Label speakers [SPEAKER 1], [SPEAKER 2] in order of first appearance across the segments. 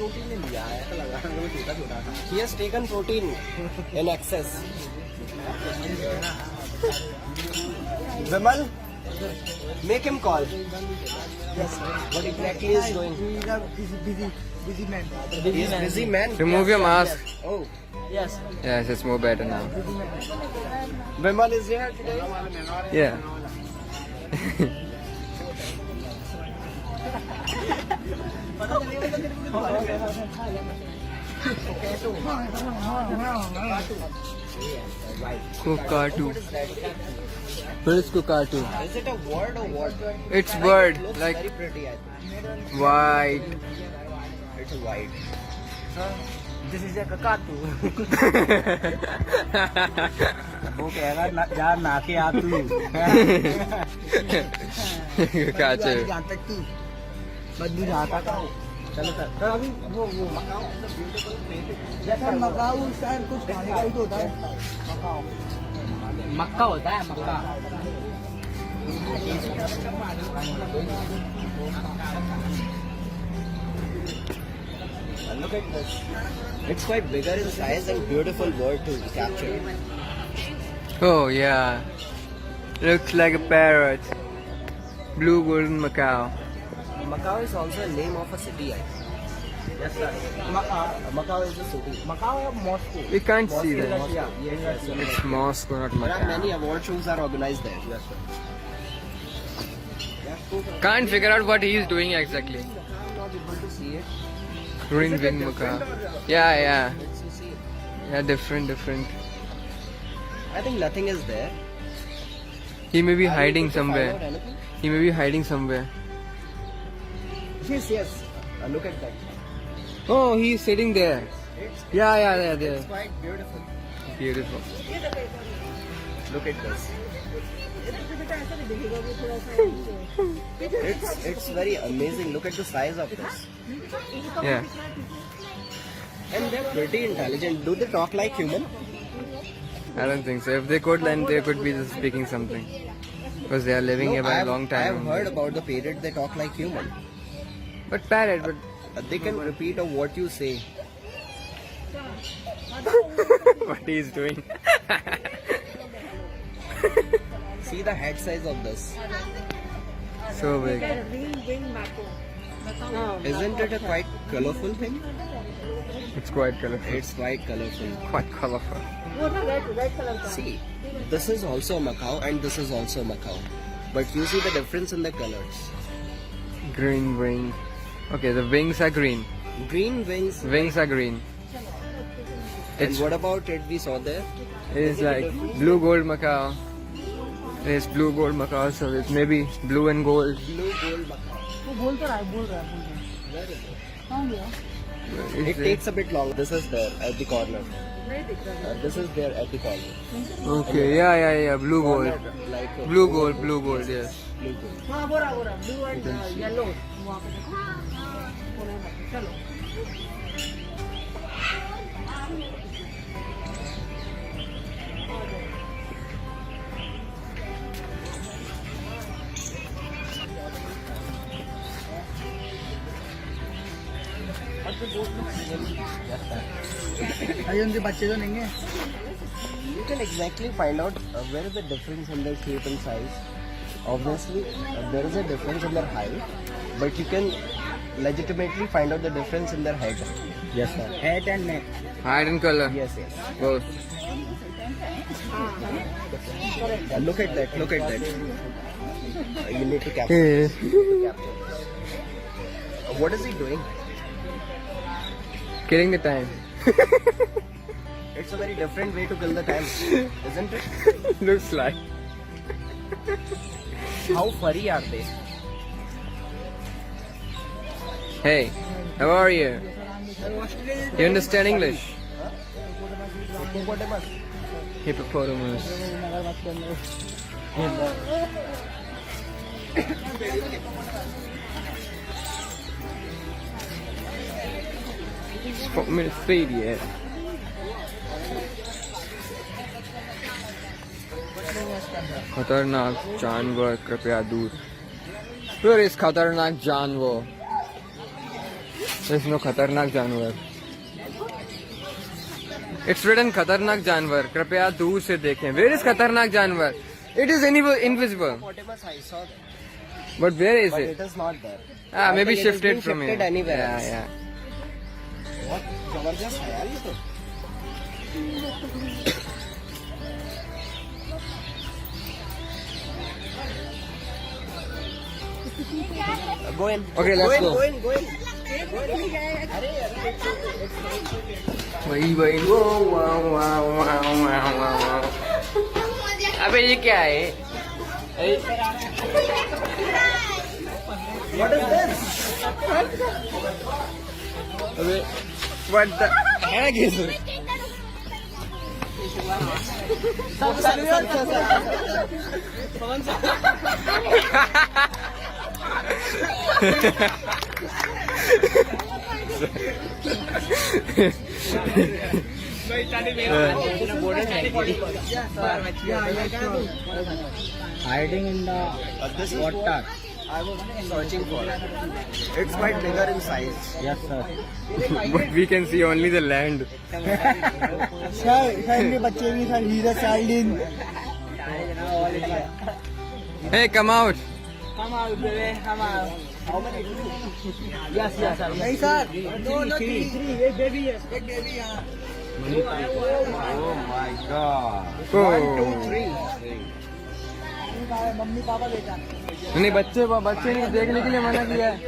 [SPEAKER 1] Protein नहीं लिया है, ऐसा लगा वो छोटा छोटा था। He has taken protein in excess. Vimal, make him call. Yes. What exactly is doing?
[SPEAKER 2] He's a busy man.
[SPEAKER 1] He is busy man.
[SPEAKER 3] Remove your mask.
[SPEAKER 1] Oh,
[SPEAKER 2] Yes.
[SPEAKER 3] Yes, it's more better now.
[SPEAKER 1] Vimal is here today.
[SPEAKER 3] Yeah. Kokatu. What is Kokatu?
[SPEAKER 1] Is it a word or what?
[SPEAKER 3] It's bird,
[SPEAKER 1] It looks
[SPEAKER 3] like
[SPEAKER 1] very pretty. I think.
[SPEAKER 3] white.
[SPEAKER 1] It's white.
[SPEAKER 2] This is a kakatu. वो कहेगा यार ना के आ तू
[SPEAKER 3] Kokatu.
[SPEAKER 2] जहाँ तक तू बदलू जाता था चलो सर अभी वो जैसा मकाऊ शायद कुछ खाने का ही तो होता है मक्का होता है मक्का
[SPEAKER 1] Look at this. It's quite bigger in size and beautiful bird to capture.
[SPEAKER 3] Oh yeah. Looks like a parrot. Blue golden macaw.
[SPEAKER 1] Macau is also a name of a city, I think.
[SPEAKER 2] Yes sir
[SPEAKER 1] Macau is a city.
[SPEAKER 2] Macau या Moscow
[SPEAKER 3] We can't see that.
[SPEAKER 1] Yeah, yes.
[SPEAKER 3] It's Moscow, not
[SPEAKER 1] There are
[SPEAKER 3] Macau.
[SPEAKER 1] many award shows are organized there. Yes, sir.
[SPEAKER 3] Can't figure out what he is doing exactly.
[SPEAKER 1] I'm not able to see it.
[SPEAKER 3] Green wing macaw. Yeah, yeah.
[SPEAKER 1] Let's see it.
[SPEAKER 3] Yeah, different.
[SPEAKER 1] I think nothing is there.
[SPEAKER 3] He may be
[SPEAKER 1] Are you
[SPEAKER 3] hiding
[SPEAKER 1] able to find out
[SPEAKER 3] somewhere.
[SPEAKER 1] anything?
[SPEAKER 3] He may be hiding somewhere.
[SPEAKER 1] Yes. Look at that.
[SPEAKER 3] Oh, he's sitting there. Yeah, there.
[SPEAKER 1] It's quite beautiful.
[SPEAKER 3] Beautiful.
[SPEAKER 1] Look at this. It's very amazing. Look at the size of this.
[SPEAKER 3] Yeah.
[SPEAKER 1] And they're pretty intelligent. Do they talk like human?
[SPEAKER 3] I don't think so. If they could, then they could be just speaking something. Because they are living here by a long
[SPEAKER 1] I have
[SPEAKER 3] time.
[SPEAKER 1] heard about the parrot. They talk like human.
[SPEAKER 3] But parrot, but
[SPEAKER 1] They can repeat of what you say.
[SPEAKER 3] what he is doing.
[SPEAKER 1] See the head size of this.
[SPEAKER 3] So big.
[SPEAKER 1] Isn't it a quite colorful thing?
[SPEAKER 3] It's quite colorful.
[SPEAKER 1] It's quite colorful.
[SPEAKER 3] Quite colorful.
[SPEAKER 1] See, this is also Macau and this is also Macau. But you see the difference in the colors.
[SPEAKER 3] Green wing. Okay, the wings are green.
[SPEAKER 1] Green wings.
[SPEAKER 3] Wings are green.
[SPEAKER 1] And
[SPEAKER 3] It's
[SPEAKER 1] what about it we saw there?
[SPEAKER 3] It's like blue gold macaw. It's blue gold macaw, so it's maybe blue and gold.
[SPEAKER 1] Blue gold Macau.
[SPEAKER 2] वो बोल तो रहा है
[SPEAKER 1] Where is it?
[SPEAKER 2] कहाँ गया
[SPEAKER 1] It takes a bit long. This is there at the corner. This is there at the corner.
[SPEAKER 3] Okay, yeah. Blue gold.
[SPEAKER 1] Like
[SPEAKER 3] Blue gold, yes.
[SPEAKER 1] blue gold.
[SPEAKER 2] हाँ बोरा blue and yellow वहाँ पे चलो अरे उनके बच्चे तो नहीं है
[SPEAKER 1] You can exactly find out where is the difference in their shape and size. Obviously, there is a difference in their height, but you can legitimately find out the difference in their head. Yes, sir.
[SPEAKER 2] Head and neck
[SPEAKER 3] Hide and color.
[SPEAKER 1] Yes.
[SPEAKER 3] Both.
[SPEAKER 1] Look at that. You need to capture. What is he doing?
[SPEAKER 3] Killing the time.
[SPEAKER 1] It's a very different way to kill the time, isn't it?
[SPEAKER 3] Looks like.
[SPEAKER 1] How furry are they?
[SPEAKER 3] Hey, how are you? You understand English? Hippopotamus. Spot me to feed yet. खतरनाक जानवर कृपया दूर फिर इस खतरनाक जानवर There's no खतरनाक जानवर. It's written खतरनाक जानवर. कृपया दूर से देखें. Where is खतरनाक जानवर? It is invisible.
[SPEAKER 1] Hippopotamus, I saw that.
[SPEAKER 3] But where is
[SPEAKER 1] But
[SPEAKER 3] it?
[SPEAKER 1] it is not there.
[SPEAKER 3] Ah, maybe
[SPEAKER 1] It has been
[SPEAKER 3] shifted from
[SPEAKER 1] shifted
[SPEAKER 3] here.
[SPEAKER 1] anywhere
[SPEAKER 3] Yeah,
[SPEAKER 1] else.
[SPEAKER 3] yeah.
[SPEAKER 1] What जबरदस्त है यार ये तो. Go in.
[SPEAKER 3] Okay, let's go.
[SPEAKER 1] Go in.
[SPEAKER 3] वही वो अबे ये क्या है?
[SPEAKER 1] What is this?
[SPEAKER 3] अबे what the heck is it?
[SPEAKER 4] Hiding in the
[SPEAKER 1] This is
[SPEAKER 4] water.
[SPEAKER 1] what I was searching for. It's quite bigger in size.
[SPEAKER 4] Yes, sir.
[SPEAKER 3] But we can see only the land.
[SPEAKER 4] Sir, इनके बच्चे भी sir he's a child in.
[SPEAKER 3] Hey, come out.
[SPEAKER 4] Come out, baby. Come out. Yes, sir. नहीं sir. No, three. एक baby है. एक baby यहाँ.
[SPEAKER 1] Oh my god.
[SPEAKER 3] Oh.
[SPEAKER 1] 1, 2, 3.
[SPEAKER 4] Mummy papa बेटा.
[SPEAKER 3] नहीं बच्चे ने देखने के लिए मना किया है.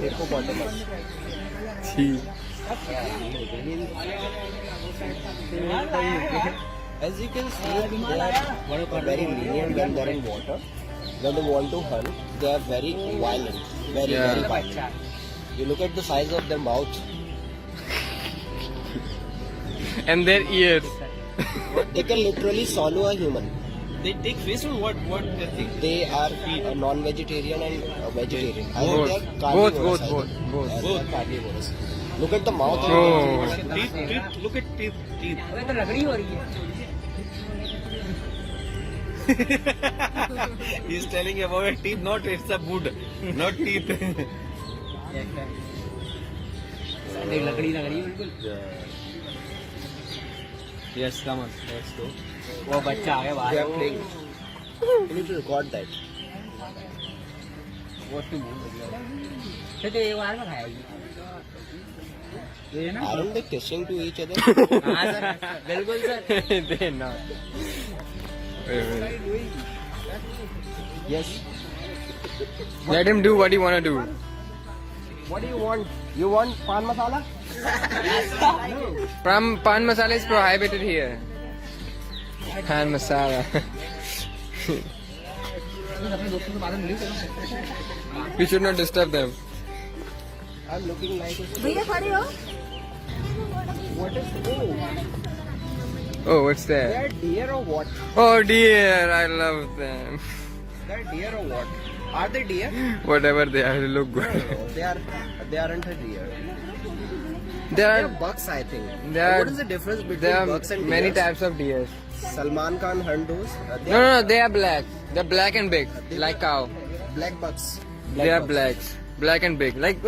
[SPEAKER 1] Hippopotamus.
[SPEAKER 3] ठीक.
[SPEAKER 1] As you can see, they are very lenient when they're in water. When they want to hunt, they are very violent. Very violent. You look at the size of their mouth.
[SPEAKER 3] And their ears.
[SPEAKER 1] They can literally swallow a human.
[SPEAKER 4] They take fish or what they think?
[SPEAKER 1] They are non-vegetarian and vegetarian. I think
[SPEAKER 3] Both.
[SPEAKER 1] they are carnivorous.
[SPEAKER 3] Both.
[SPEAKER 1] They are carnivorous. Look at the mouth.
[SPEAKER 3] Oh.
[SPEAKER 4] Teeth. Look at teeth. अबे तो रगड़ी हो रही है.
[SPEAKER 5] He's telling about a teeth, not it's a wood, not teeth.
[SPEAKER 4] लकड़ी बिल्कुल. Yes, come on, let's go. वो बच्चा आ गया
[SPEAKER 1] They
[SPEAKER 4] बाहर.
[SPEAKER 1] are playing. You need to record that.
[SPEAKER 4] What to move? तो ये बाहर में खाएगी. ये ना.
[SPEAKER 1] Aren't they kissing to each other?
[SPEAKER 4] हाँ सर, बिल्कुल sir.
[SPEAKER 3] They're not. Wait.
[SPEAKER 1] Yes.
[SPEAKER 3] Let him do what he wanna do.
[SPEAKER 1] What do you want? You want pan masala?
[SPEAKER 3] Pan masala is prohibited here. Pan masala. We should not disturb them.
[SPEAKER 1] I'm looking like a...
[SPEAKER 2] भैया खड़े हो.
[SPEAKER 1] What is this?
[SPEAKER 3] Oh, what's
[SPEAKER 1] They
[SPEAKER 3] that?
[SPEAKER 1] are deer or what?
[SPEAKER 3] Oh dear, I love them.
[SPEAKER 1] They are deer or what? Are they deer?
[SPEAKER 3] Whatever they are, they look
[SPEAKER 1] No,
[SPEAKER 3] good.
[SPEAKER 1] they aren't a deer.
[SPEAKER 3] There
[SPEAKER 1] They are
[SPEAKER 3] are
[SPEAKER 1] bucks, I think.
[SPEAKER 3] There
[SPEAKER 1] What
[SPEAKER 3] are-
[SPEAKER 1] is the difference between
[SPEAKER 3] there
[SPEAKER 1] bucks
[SPEAKER 3] are
[SPEAKER 1] and
[SPEAKER 3] many
[SPEAKER 1] deers?
[SPEAKER 3] types of deer.
[SPEAKER 1] Salman Khan hunt those.
[SPEAKER 3] No, they are black. They're black and big, like cow.
[SPEAKER 1] Black bucks.
[SPEAKER 3] They are
[SPEAKER 1] bucks.
[SPEAKER 3] blacks, black and big. Like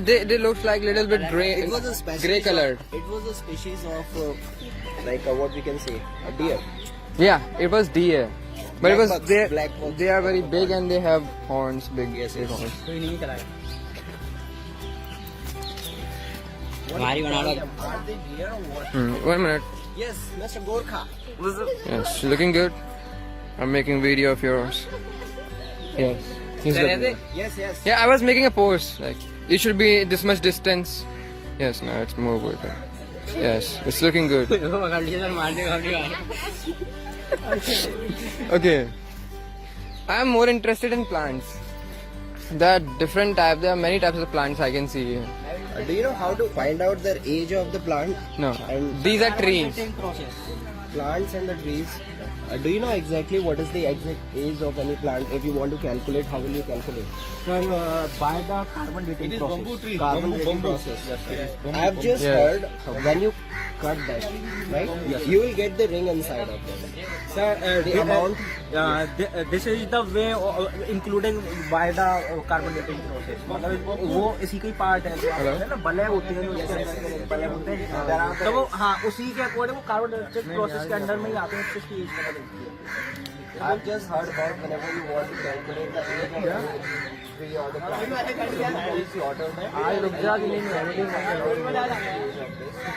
[SPEAKER 3] they look like little bit gray,
[SPEAKER 1] It was a species
[SPEAKER 3] gray colored.
[SPEAKER 1] It was a species of what we can say, a deer.
[SPEAKER 3] Yeah, it was deer. But
[SPEAKER 1] Black
[SPEAKER 3] it was
[SPEAKER 1] bucks,
[SPEAKER 3] they.
[SPEAKER 1] black bucks.
[SPEAKER 3] They are very big and they have horns, big,
[SPEAKER 1] Yes,
[SPEAKER 3] big
[SPEAKER 1] yes.
[SPEAKER 3] horns.
[SPEAKER 4] कोई नहीं कराएगा. हमारी बना लो.
[SPEAKER 1] Are they deer or what?
[SPEAKER 3] 1 minute.
[SPEAKER 1] Yes, Mr. Gorkha.
[SPEAKER 3] Yes, looking good. I'm making video of yours. Yes. He's looking good.
[SPEAKER 1] Yes, yes.
[SPEAKER 3] Yeah, I was making a post. Like it should be this much distance. Yes, now it's more good. Yes, it's looking good.
[SPEAKER 4] पकड़ लिया sir, मार देगा अपनी बात.
[SPEAKER 3] Okay. I am more interested in plants. There are different types. There are many types of plants I can see here.
[SPEAKER 1] Do you know how to find out the age of the plant?
[SPEAKER 3] No,
[SPEAKER 1] And
[SPEAKER 3] these are trees.
[SPEAKER 1] plants and the trees. Do you know exactly what is the exact age of any plant? If you want to calculate, how will you calculate?
[SPEAKER 4] Sir, by the carbon dating
[SPEAKER 5] It is
[SPEAKER 4] process.
[SPEAKER 5] bamboo tree.
[SPEAKER 1] Carbon dating
[SPEAKER 5] Bamboo.
[SPEAKER 1] process.
[SPEAKER 5] Yes,
[SPEAKER 1] I have just
[SPEAKER 3] Yeah.
[SPEAKER 1] heard when you cut that, right? You will get the ring inside of it.
[SPEAKER 4] Sir,
[SPEAKER 1] The amount.
[SPEAKER 4] this is the way including by the carbon dating process. मतलब वो इसी का ही part है जो आप कहते हैं ना बले होते हैं जो उसके अंदर बले होते हैं तो वो हाँ उसी के अकॉर्डिंग वो कार्बन डाइऑक्साइड प्रोसेस के अंदर में ही आते हैं इसकी एज पता लगती है.
[SPEAKER 1] I've just heard about whenever you want to calculate the age of the tree or the plant, you use the auto में
[SPEAKER 4] आज रुक जा कि नहीं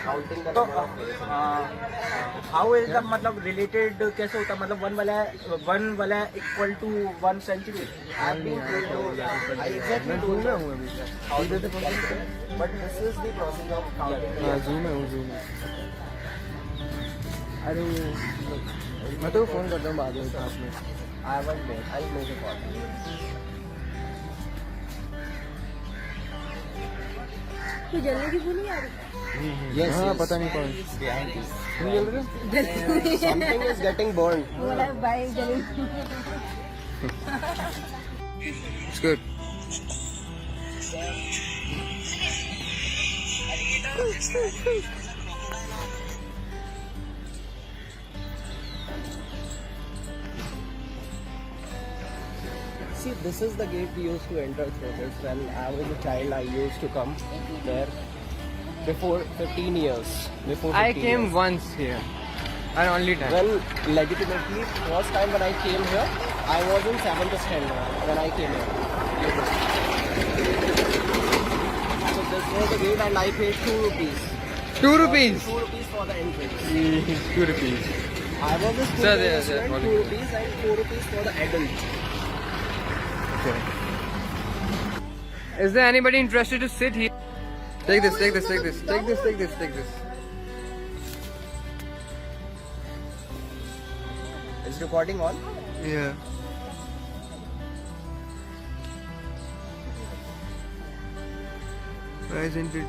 [SPEAKER 1] counting the
[SPEAKER 4] तो
[SPEAKER 1] number of days.
[SPEAKER 4] How is the मतलब रिलेटेड कैसे होता है मतलब वन वाला equal to 1 century.
[SPEAKER 1] I've been told I exactly don't know how to calculate, but this is the process of counting.
[SPEAKER 3] हाँ जूम है वो जूम है. अरे मैं तो फोन करता हूँ बाद में 5 minute.
[SPEAKER 1] I haven't made. I'll make a call.
[SPEAKER 2] तू जलने की भूल नहीं आ रही
[SPEAKER 1] Yes,
[SPEAKER 3] हाँ
[SPEAKER 1] yes.
[SPEAKER 3] पता नहीं कौन.
[SPEAKER 1] Behind this.
[SPEAKER 3] तुम जल रहे हो?
[SPEAKER 1] Something is getting burned.
[SPEAKER 2] बोला भाई जले
[SPEAKER 3] It's good.
[SPEAKER 1] See, this is the gate we used to enter through this. When I was a child, I used to come there before 15 years. Before 15
[SPEAKER 3] I came
[SPEAKER 1] years.
[SPEAKER 3] once here. And only time.
[SPEAKER 1] Well, legitimately, first time when I came here, I was in 7th standard when I came here. So this was the gate and I paid 2 rupees.
[SPEAKER 3] 2 rupees.
[SPEAKER 1] 2 rupees for the entrance.
[SPEAKER 3] 2 rupees.
[SPEAKER 1] I was a
[SPEAKER 3] Sir,
[SPEAKER 1] student,
[SPEAKER 3] they are
[SPEAKER 1] 2 rupees and 4 rupees for the adult.
[SPEAKER 3] Okay. Is there anybody interested to sit here? Take this, take this, take this, take this, take this, take this.
[SPEAKER 1] Is recording on?
[SPEAKER 3] Yeah. Why isn't it?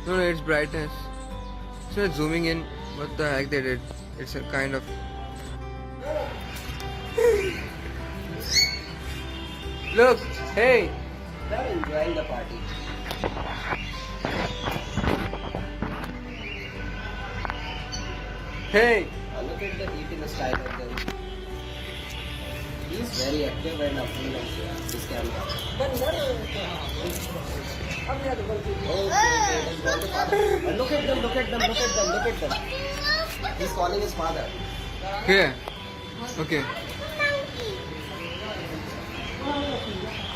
[SPEAKER 3] No, no, it's brightness. It's not zooming in. What the heck they did? It's a kind of. Look, hey.
[SPEAKER 1] They're enjoying the party.
[SPEAKER 3] Hey.
[SPEAKER 1] Look at the eating style of them. He's very active and upbeat on this camera. And look at them, look at them, look at them, look at them. He's calling his father.
[SPEAKER 3] Here. Okay.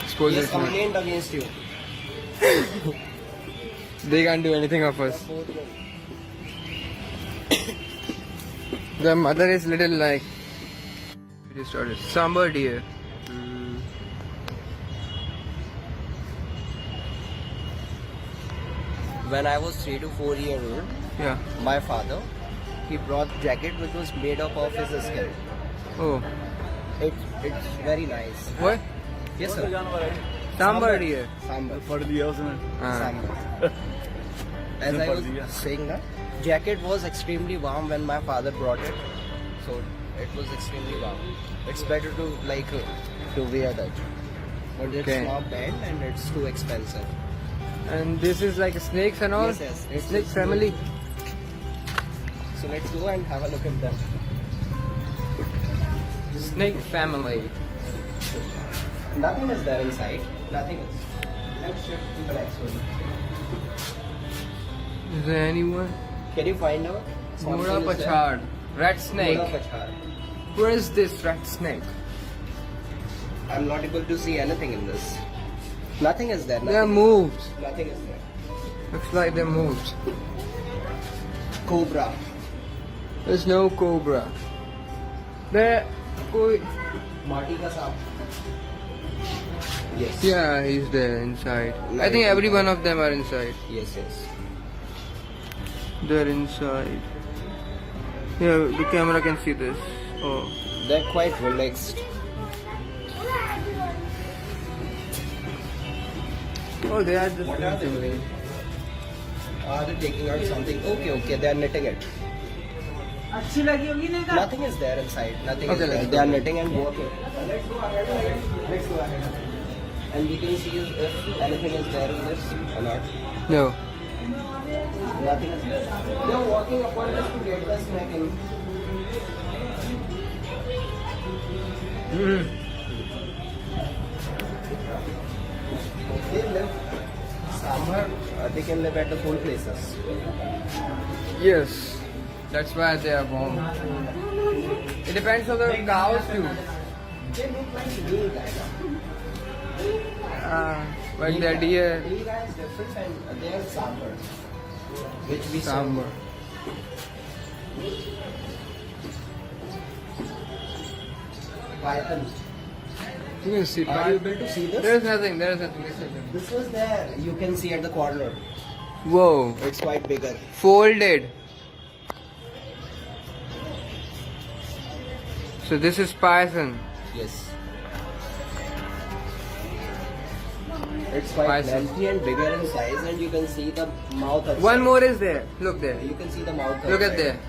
[SPEAKER 3] Suppose
[SPEAKER 1] He has
[SPEAKER 3] it's not.
[SPEAKER 1] complained against you.
[SPEAKER 3] They can't do anything of us. The mother is little like. It started. Sambar deer.
[SPEAKER 1] When I was 3 to 4 years old,
[SPEAKER 3] Yeah.
[SPEAKER 1] my father, he brought jacket which was made up of his skin.
[SPEAKER 3] Oh.
[SPEAKER 1] It's very nice.
[SPEAKER 3] What?
[SPEAKER 1] Yes, sir.
[SPEAKER 3] Sambar deer.
[SPEAKER 1] Sambar.
[SPEAKER 3] Ah.
[SPEAKER 1] Sambar. As I was saying that, jacket was extremely warm when my father brought it. So it was extremely warm. It's better to to wear that. But it's
[SPEAKER 3] Okay.
[SPEAKER 1] not bad and it's too expensive.
[SPEAKER 3] And this is like snakes and all?
[SPEAKER 1] Yes, yes. It's
[SPEAKER 3] Snake family.
[SPEAKER 1] So let's go and have a look at them.
[SPEAKER 3] Snake family.
[SPEAKER 1] Nothing is there inside. Nothing is. Let's shift to the next one.
[SPEAKER 3] Is there anyone?
[SPEAKER 1] Can you find out? something
[SPEAKER 3] Mura
[SPEAKER 1] is there?
[SPEAKER 3] Pachad. Rat snake.
[SPEAKER 1] Mura Pachad.
[SPEAKER 3] Where is this rat snake?
[SPEAKER 1] I'm not able to see anything in this. Nothing is there.
[SPEAKER 3] They are
[SPEAKER 1] Nothing,
[SPEAKER 3] moved.
[SPEAKER 1] nothing is there.
[SPEAKER 3] Looks like they're moved.
[SPEAKER 1] Cobra.
[SPEAKER 3] There's no cobra. There.
[SPEAKER 1] Marty ka saap. Yes.
[SPEAKER 3] Yeah, he's there inside. I think every one of them are inside.
[SPEAKER 1] Yes, yes.
[SPEAKER 3] They're inside. Yeah, the camera can see this. Oh.
[SPEAKER 1] They're quite relaxed.
[SPEAKER 3] Oh, they are just something.
[SPEAKER 1] Are they taking out something? Okay, okay. They are knitting it.
[SPEAKER 4] अच्छी लगी होगी नहीं का
[SPEAKER 1] Nothing is there inside. Nothing
[SPEAKER 3] Okay,
[SPEAKER 1] is there.
[SPEAKER 3] let's
[SPEAKER 1] They
[SPEAKER 3] go.
[SPEAKER 1] are knitting and working. Let's go ahead. Let's go ahead. and we can see if anything is there in this or not.
[SPEAKER 3] No.
[SPEAKER 1] Nothing is there. They're walking upon us to get the snack in. They live somewhere, they can live at the cool places.
[SPEAKER 3] Yes. That's why they are warm. It depends on the cows too.
[SPEAKER 1] They look like real guys.
[SPEAKER 3] But the deer.
[SPEAKER 1] Real guys different and they are sambar, which we
[SPEAKER 3] Sambar.
[SPEAKER 1] Python.
[SPEAKER 3] You can see.
[SPEAKER 1] Are you able to see this?
[SPEAKER 3] There's nothing. There's nothing.
[SPEAKER 1] This was there. You can see at the corner.
[SPEAKER 3] Whoa.
[SPEAKER 1] It's quite bigger.
[SPEAKER 3] Folded. So this is python.
[SPEAKER 1] Yes. It's quite
[SPEAKER 3] Python.
[SPEAKER 1] lengthy and bigger in size, and you can see the mouth. Outside.
[SPEAKER 3] One more is there. Look there.
[SPEAKER 1] You can see the mouth.
[SPEAKER 3] Look at
[SPEAKER 1] outside.
[SPEAKER 3] there.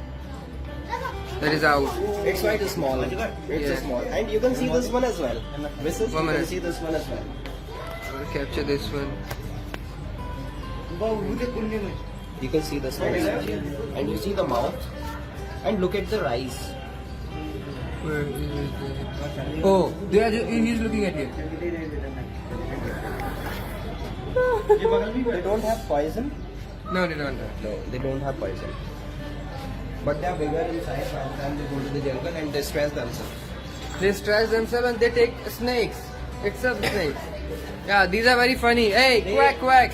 [SPEAKER 3] That is out.
[SPEAKER 1] It's quite a small. It's
[SPEAKER 3] Yeah.
[SPEAKER 1] a small, and you can see this one as well. Mrs. You
[SPEAKER 3] 1
[SPEAKER 1] can
[SPEAKER 3] minute.
[SPEAKER 1] see this one as well.
[SPEAKER 3] I'll capture this one.
[SPEAKER 1] You can see this one as well, and you see the mouth, and look at the eyes.
[SPEAKER 3] Where is it? Oh, he's looking at you.
[SPEAKER 1] They don't have poison.
[SPEAKER 3] No, they don't.
[SPEAKER 1] No, they don't have poison. But they are bigger in size. By the time they go to the jungle and they stress themselves.
[SPEAKER 3] They stress themselves and they take snakes. Itself snakes. Yeah, these are very funny. Hey, quack quack.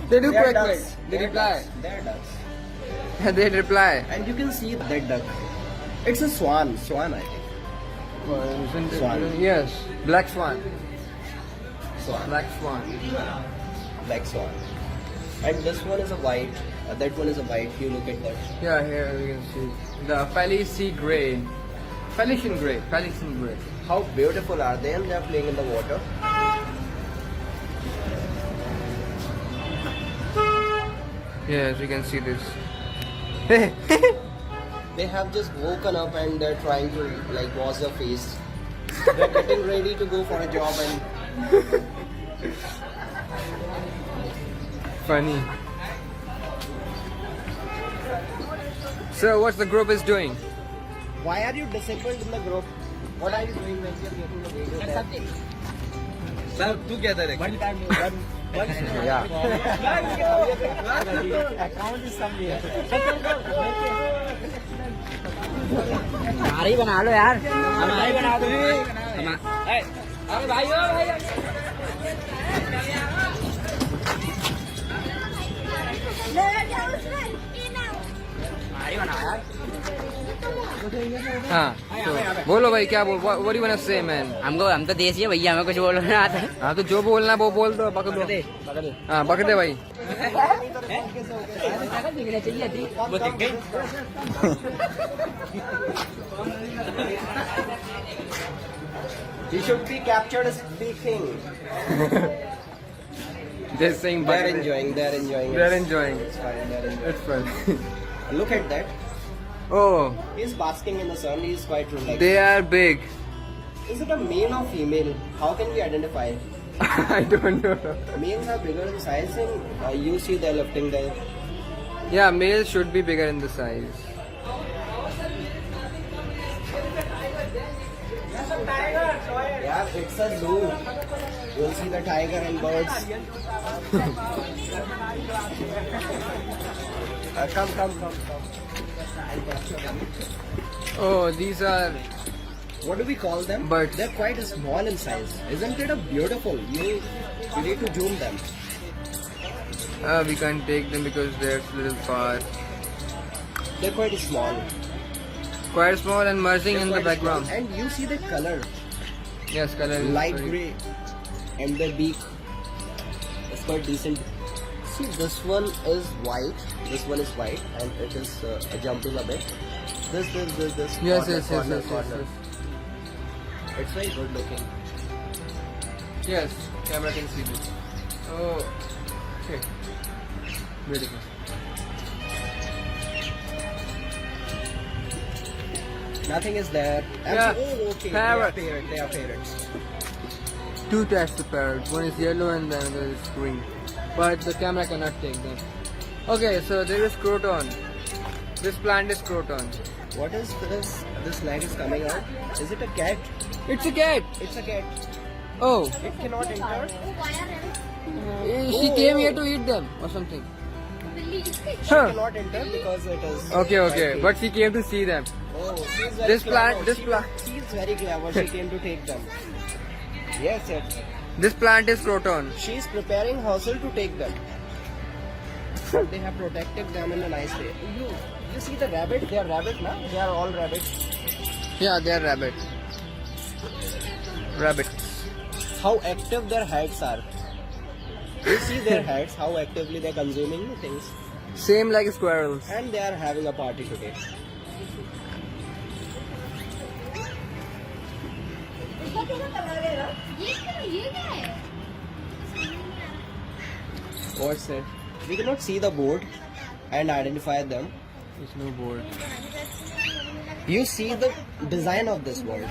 [SPEAKER 3] They do
[SPEAKER 1] They are
[SPEAKER 3] quack quack.
[SPEAKER 1] ducks.
[SPEAKER 3] They
[SPEAKER 1] are
[SPEAKER 3] reply.
[SPEAKER 1] ducks. They are ducks.
[SPEAKER 3] They reply.
[SPEAKER 1] And you can see that duck. It's a swan. Swan, I think. Swan.
[SPEAKER 3] Yes, black swan.
[SPEAKER 1] Swan.
[SPEAKER 3] Black swan.
[SPEAKER 1] Black swan. And this one is a white. That one is a white. You look at that.
[SPEAKER 3] Yeah, here we can see the Felicity Grey. Felician Grey. Felician Grey.
[SPEAKER 1] How beautiful are they? And they are playing in the water.
[SPEAKER 3] Yes, we can see this.
[SPEAKER 1] They have just woken up and they're trying to like wash their face. They're getting ready to go for a job and
[SPEAKER 3] Funny. So, what's the group is doing?
[SPEAKER 1] why are you disabled in the group? What are you doing when you're making the video? There?
[SPEAKER 5] Sir, together.
[SPEAKER 1] One time, one
[SPEAKER 3] Yeah.
[SPEAKER 1] account is somewhere.
[SPEAKER 2] हमारी बना लो यार हमारी बना दो अरे भाई ओ भाई हमारी बना यार
[SPEAKER 3] हाँ तो बोलो भाई क्या बोल what do you wanna say man?
[SPEAKER 2] हम तो देसी है भैया हमें कुछ बोलना नहीं आता
[SPEAKER 3] हाँ तो जो बोलना है वो बोल दो पकड़ दो हाँ पकड़ दे भाई
[SPEAKER 2] दिखना चाहिए थी
[SPEAKER 5] वो दिख गई
[SPEAKER 1] He should be captured speaking.
[SPEAKER 3] they're saying
[SPEAKER 1] They're enjoying. They're enjoying.
[SPEAKER 3] they're
[SPEAKER 1] it.
[SPEAKER 3] enjoying
[SPEAKER 1] It's fine. They're enjoying.
[SPEAKER 3] it's fun
[SPEAKER 1] Look at that.
[SPEAKER 3] oh
[SPEAKER 1] He's basking in the sun. He's quite relaxed.
[SPEAKER 3] they are big
[SPEAKER 1] Is it a male or female? How can we identify?
[SPEAKER 3] I don't know
[SPEAKER 1] Males are bigger in size, and you see they're lifting there.
[SPEAKER 3] yeah males should be bigger in the size
[SPEAKER 1] Yeah, it's a zoo. You'll see the tiger and birds. Come.
[SPEAKER 3] oh these are
[SPEAKER 1] What do we call them?
[SPEAKER 3] Birds.
[SPEAKER 1] They're quite small in size. Isn't it a beautiful? You need to zoom them.
[SPEAKER 3] we can't take them because they're a little far
[SPEAKER 1] They're quite small.
[SPEAKER 3] quite small and merging
[SPEAKER 1] They're
[SPEAKER 3] in the
[SPEAKER 1] quite
[SPEAKER 3] background
[SPEAKER 1] small. And you see the color,
[SPEAKER 3] yes color is
[SPEAKER 1] light
[SPEAKER 3] very-
[SPEAKER 1] grey, and the beak is quite decent. See, this one is white. This one is white, and it is jumping a bit. This.
[SPEAKER 3] yes
[SPEAKER 1] corner,
[SPEAKER 3] yes
[SPEAKER 1] corner. It's very good looking.
[SPEAKER 3] yes camera can see this oh okay beautiful
[SPEAKER 1] Nothing is there.
[SPEAKER 3] Yeah,
[SPEAKER 1] Oh, okay.
[SPEAKER 3] parrot.
[SPEAKER 1] They are parrots.
[SPEAKER 3] two types of parrots. One is yellow and the other is green. But the camera cannot take them. Okay, so there is croton. This plant is croton.
[SPEAKER 1] What is this? This leg is coming out. Is it a cat?
[SPEAKER 3] It's a cat.
[SPEAKER 1] It's a cat.
[SPEAKER 3] Oh,
[SPEAKER 1] It cannot enter.
[SPEAKER 3] she came here to eat them or something.
[SPEAKER 1] She
[SPEAKER 3] Huh.
[SPEAKER 1] cannot enter because it is.
[SPEAKER 3] Okay. But she came to see them.
[SPEAKER 1] Oh, she's very
[SPEAKER 3] This
[SPEAKER 1] clever.
[SPEAKER 3] plant- this plant-
[SPEAKER 1] She's very clever. She came to take them. Yes.
[SPEAKER 3] This plant is croton.
[SPEAKER 1] She's preparing herself to take them. But they have protected them in a nice way. You see the rabbit? They are rabbit, na? They are all rabbits.
[SPEAKER 3] Yeah, they are rabbit. Rabbit.
[SPEAKER 1] How active their heads are. You see their heads, how actively they're consuming the things.
[SPEAKER 3] Same like squirrels.
[SPEAKER 1] And they are having a party today. What's it? We cannot see the board and identify them.
[SPEAKER 3] There's no board.
[SPEAKER 1] You see the design of this board.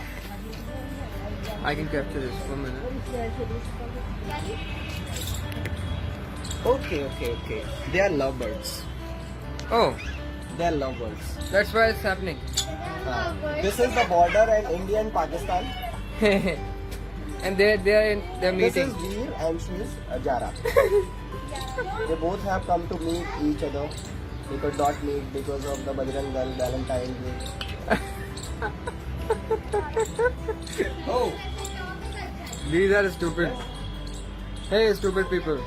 [SPEAKER 3] I can capture this. 1 minute.
[SPEAKER 1] Okay. They are lovebirds.
[SPEAKER 3] Oh,
[SPEAKER 1] They are lovebirds.
[SPEAKER 3] that's why it's happening.
[SPEAKER 1] This is the border and India and Pakistan.
[SPEAKER 3] And they're
[SPEAKER 1] This
[SPEAKER 3] meeting.
[SPEAKER 1] is Veer and she's Jara. They both have come to meet each other. They could not meet because of the Bajrang Dal Valentine's Day. Oh,
[SPEAKER 3] These are stupid. Hey, stupid people.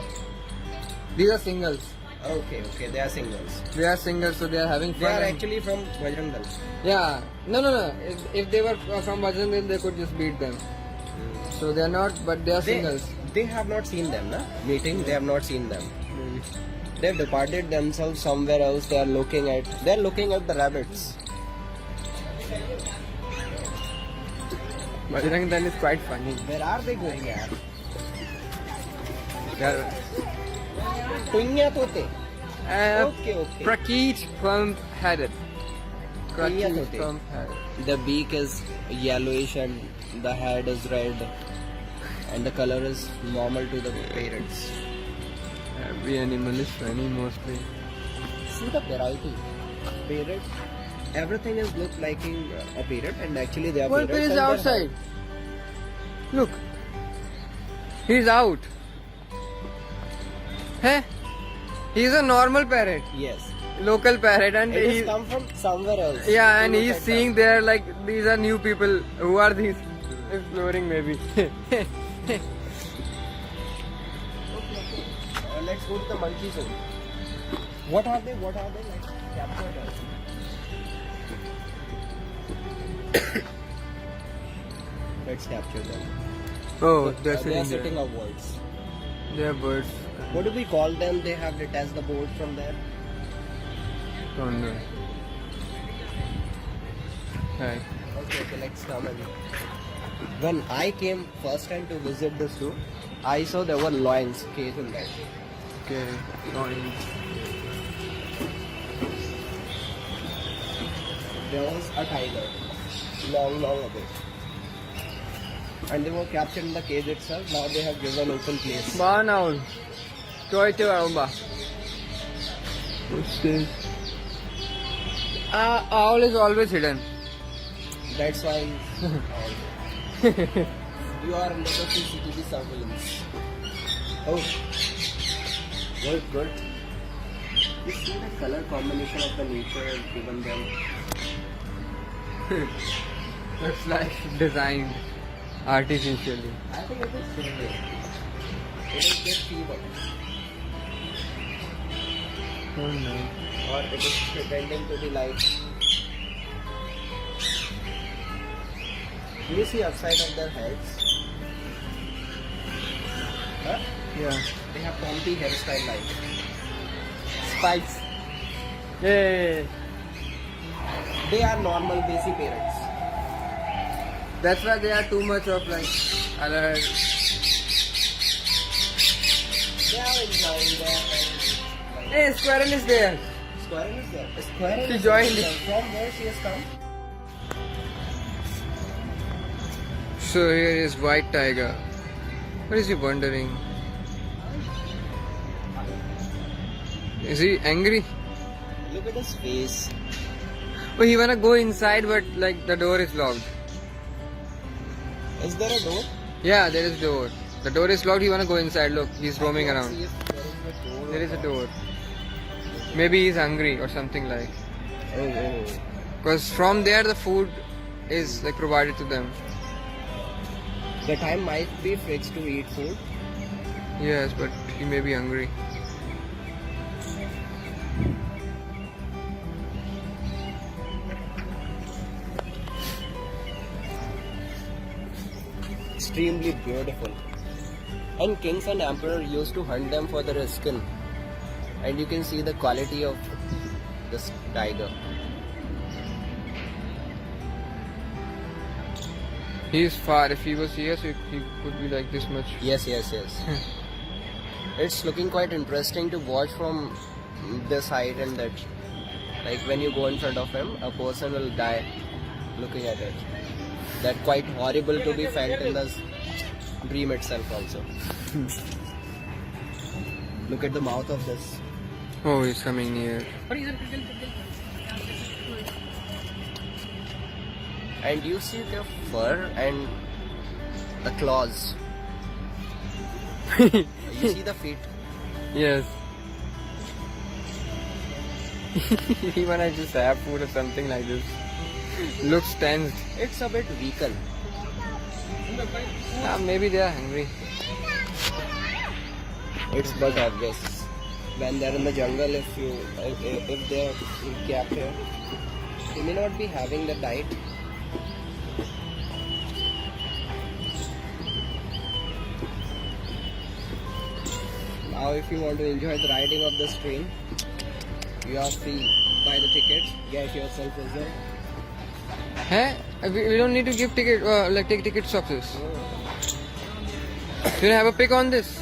[SPEAKER 3] These are singles.
[SPEAKER 1] okay. They are singles.
[SPEAKER 3] They are singles, so they are having fun.
[SPEAKER 1] They are
[SPEAKER 3] and-
[SPEAKER 1] actually from Bajrang Dal.
[SPEAKER 3] Yeah. No. If they were from Bajrang Dal, they could just beat them. So they are not, but they are singles.
[SPEAKER 1] They have not seen them, na? Meeting, they have not seen them.
[SPEAKER 3] Maybe.
[SPEAKER 1] They've departed themselves somewhere else. They are looking at the rabbits.
[SPEAKER 3] Bajrang Dal is quite funny.
[SPEAKER 1] Where are they going at?
[SPEAKER 3] They are,
[SPEAKER 1] Kunya Tote.
[SPEAKER 3] uh,
[SPEAKER 1] Okay.
[SPEAKER 3] Prakeet Plump headed.
[SPEAKER 1] Prakeet
[SPEAKER 3] Prakeet
[SPEAKER 1] Tote.
[SPEAKER 3] Plump headed.
[SPEAKER 1] The beak is yellowish and the head is red. And the color is normal to the parrots.
[SPEAKER 3] Every animal is funny mostly.
[SPEAKER 1] See the variety. Parrot. Everything is look like a parrot and actually they are
[SPEAKER 3] One
[SPEAKER 1] parrots.
[SPEAKER 3] is
[SPEAKER 1] and they're
[SPEAKER 3] outside. Look. He's out. Hey? He's a normal parrot.
[SPEAKER 1] Yes.
[SPEAKER 3] Local parrot and
[SPEAKER 1] It has
[SPEAKER 3] he,
[SPEAKER 1] come from somewhere else.
[SPEAKER 3] yeah, and
[SPEAKER 1] Look
[SPEAKER 3] he's
[SPEAKER 1] at
[SPEAKER 3] seeing there like these are new people. Who are these? Exploring maybe.
[SPEAKER 1] Let's go to the monkey zone. What are they? Like captured us. Let's capture them.
[SPEAKER 3] Oh, they're
[SPEAKER 1] They are
[SPEAKER 3] sitting
[SPEAKER 1] sitting
[SPEAKER 3] there.
[SPEAKER 1] upwards.
[SPEAKER 3] They're birds.
[SPEAKER 1] What do we call them? They have detached the board from there.
[SPEAKER 3] Don't know. Hi.
[SPEAKER 1] Okay, let's come in. When I came first time to visit the zoo, I saw there were lions caged in there.
[SPEAKER 3] Okay. Fine.
[SPEAKER 1] There was a tiger, long ago. And they were captured in the cage itself. Now they have given open place.
[SPEAKER 3] Barn owl. Toite Arumba. What's this? Owl is always hidden.
[SPEAKER 1] That's why you are under the CCTV surveillance. Oh, good. You see the color combination of the nature given them.
[SPEAKER 3] It's like designed artificially.
[SPEAKER 1] I think it is silver. It is just fever.
[SPEAKER 3] Oh no.
[SPEAKER 1] Or it is pretending to be like. Do you see upside of their heads? Huh?
[SPEAKER 3] Yeah.
[SPEAKER 1] They have Tomty hairstyle like.
[SPEAKER 3] Spikes. Yay.
[SPEAKER 1] They are normal basic parrots.
[SPEAKER 3] That's why they are too much of like alert.
[SPEAKER 1] They are enjoying their
[SPEAKER 3] Hey, squirrel is there.
[SPEAKER 1] Squirrel is there. Squirrel
[SPEAKER 3] She
[SPEAKER 1] is
[SPEAKER 3] joined.
[SPEAKER 1] there. From where she has come?
[SPEAKER 3] So here is white tiger. What is he wondering? Is he angry?
[SPEAKER 1] Look at his face.
[SPEAKER 3] Oh, he wanna go inside, but like the door is locked.
[SPEAKER 1] Is there a door?
[SPEAKER 3] Yeah, there is door. The door is locked. He wanna go inside. Look, he's roaming around.
[SPEAKER 1] See if there is a door.
[SPEAKER 3] There is a door. Maybe he's hungry or something like.
[SPEAKER 1] Oh.
[SPEAKER 3] Because from there the food is like provided to them.
[SPEAKER 1] The time might be fixed to eat food.
[SPEAKER 3] Yes, but he may be hungry.
[SPEAKER 1] Extremely beautiful. And kings and emperor used to hunt them for their skin. And you can see the quality of this tiger.
[SPEAKER 3] He is far. If he was here, so he could be like this much.
[SPEAKER 1] Yes. It's looking quite interesting to watch from this height and that. Like when you go in front of him, a person will die looking at it. That quite horrible to be felt in the dream itself also. Look at the mouth of this.
[SPEAKER 3] Oh, he's coming near.
[SPEAKER 1] And you see the fur and the claws. You see the feet.
[SPEAKER 3] Yes. He wanna just have food or something like this. Looks tensed.
[SPEAKER 1] It's a bit weakened.
[SPEAKER 3] Maybe they are hungry.
[SPEAKER 1] It's but obvious. When they're in the jungle, if they're kept here, they may not be having the diet. Now if you want to enjoy the riding of this train, you are free. Buy the tickets, get yourself reserved.
[SPEAKER 3] Hey, we don't need to give ticket, like take tickets of this. Do you have a pick on this?